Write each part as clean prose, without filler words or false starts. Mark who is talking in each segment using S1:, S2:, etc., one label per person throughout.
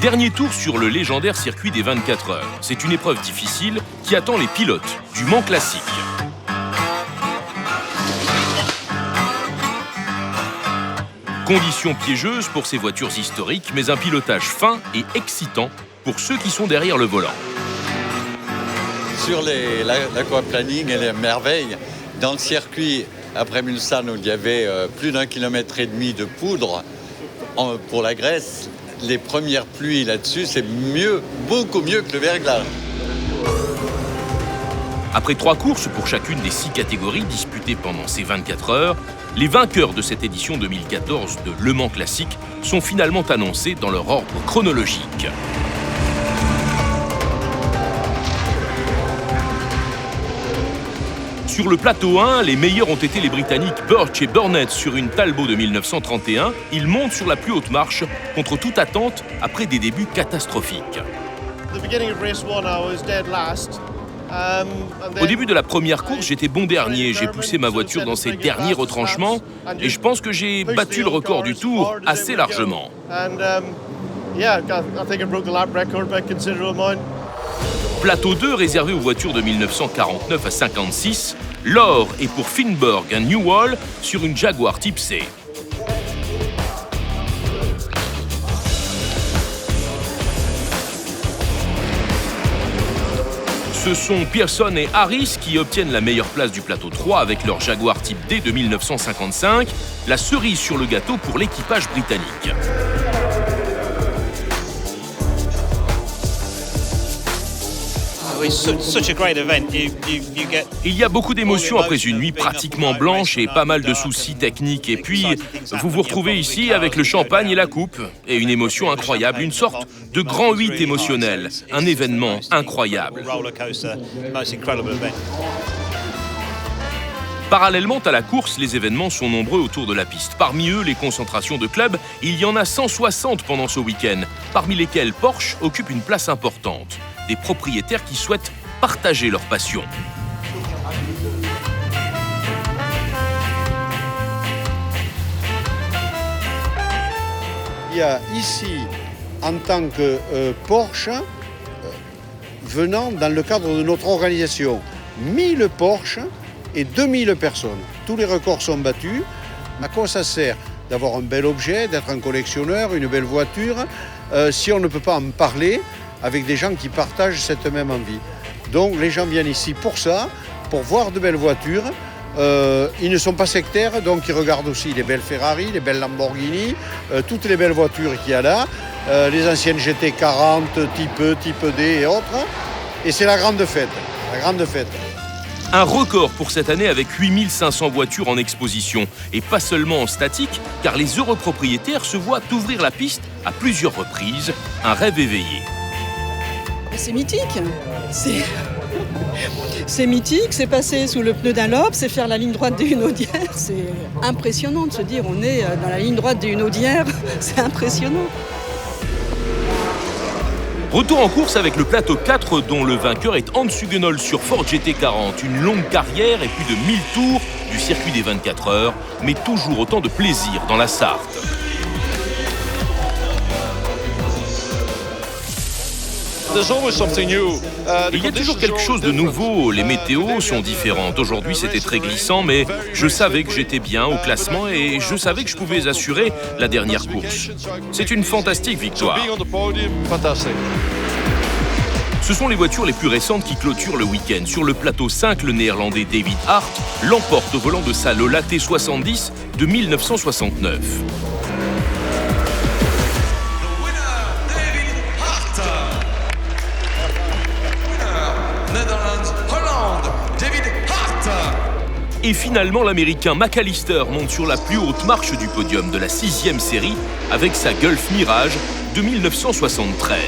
S1: Dernier tour sur le légendaire circuit des 24 heures. C'est une épreuve difficile qui attend les pilotes du Mans Classique. Conditions piégeuses pour ces voitures historiques, mais un pilotage fin et excitant pour ceux qui sont derrière le volant.
S2: Sur l'aquaplaning et les merveilles, dans le circuit, après Mulsanne, où il y avait plus d'1,5 km de poudre pour la graisse, les premières pluies là-dessus, c'est mieux, beaucoup mieux que le verglas.
S1: Après 3 courses pour chacune des 6 catégories disputées pendant ces 24 heures, les vainqueurs de cette édition 2014 de Le Mans Classique sont finalement annoncés dans leur ordre chronologique. Sur le plateau 1, les meilleurs ont été les Britanniques Birch et Burnett sur une Talbot de 1931. Ils montent sur la plus haute marche contre toute attente après des débuts catastrophiques. Au début de la première course, j'étais bon dernier. J'ai poussé ma voiture dans ses derniers retranchements et je pense que j'ai battu le record du tour assez largement. Plateau 2 réservé aux voitures de 1949 à 56, l'or est pour Finborg à Newhall sur une Jaguar Type C. Ce sont Pearson et Harris qui obtiennent la meilleure place du plateau 3 avec leur Jaguar Type D de 1955, la cerise sur le gâteau pour l'équipage britannique. Il y a beaucoup d'émotions après une nuit pratiquement blanche et pas mal de soucis techniques. Et puis, vous vous retrouvez ici avec le champagne et la coupe. Et une émotion incroyable, une sorte de grand 8 émotionnel. Un événement incroyable. Parallèlement à la course, les événements sont nombreux autour de la piste. Parmi eux, les concentrations de clubs, il y en a 160 pendant ce week-end, parmi lesquels Porsche occupe une place importante. Des propriétaires qui souhaitent partager leur passion.
S3: Il y a ici, en tant que Porsche, venant dans le cadre de notre organisation, 1000 Porsche et 2000 personnes. Tous les records sont battus. À quoi ça sert d'avoir un bel objet, d'être un collectionneur, une belle voiture, si on ne peut pas en parler avec des gens qui partagent cette même envie. Donc les gens viennent ici pour ça, pour voir de belles voitures. Ils ne sont pas sectaires, donc ils regardent aussi les belles Ferrari, les belles Lamborghini, toutes les belles voitures qu'il y a là, les anciennes GT40, type E, type D et autres. Et c'est la grande fête, la grande fête.
S1: Un record pour cette année avec 8500 voitures en exposition. Et pas seulement en statique, car les heureux propriétaires se voient ouvrir la piste à plusieurs reprises. Un rêve éveillé.
S4: C'est mythique. C'est mythique, c'est passer sous le pneu d'un lobe, c'est faire la ligne droite des Hunaudières. C'est impressionnant de se dire on est dans la ligne droite des Hunaudières. C'est impressionnant.
S1: Retour en course avec le plateau 4 dont le vainqueur est Hans Huguenol sur Ford GT40. Une longue carrière et plus de 1000 tours du circuit des 24 heures, mais toujours autant de plaisir dans la Sarthe. Il y a toujours quelque chose de nouveau, les météos sont différentes. Aujourd'hui c'était très glissant, mais je savais que j'étais bien au classement et je savais que je pouvais assurer la dernière course. C'est une fantastique victoire. Ce sont les voitures les plus récentes qui clôturent le week-end. Sur le plateau 5, le néerlandais David Hart l'emporte au volant de sa Lola T70 de 1969. Et finalement, l'Américain McAllister monte sur la plus haute marche du podium de la 6e série avec sa Gulf Mirage de 1973.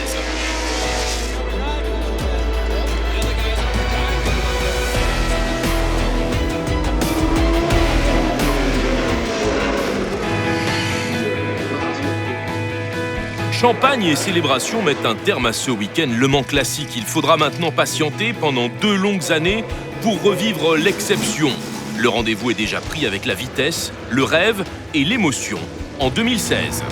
S1: Champagne et célébrations mettent un terme à ce week-end Le Mans classique. Il faudra maintenant patienter pendant 2 longues années pour revivre l'exception. Le rendez-vous est déjà pris avec la vitesse, le rêve et l'émotion en 2016.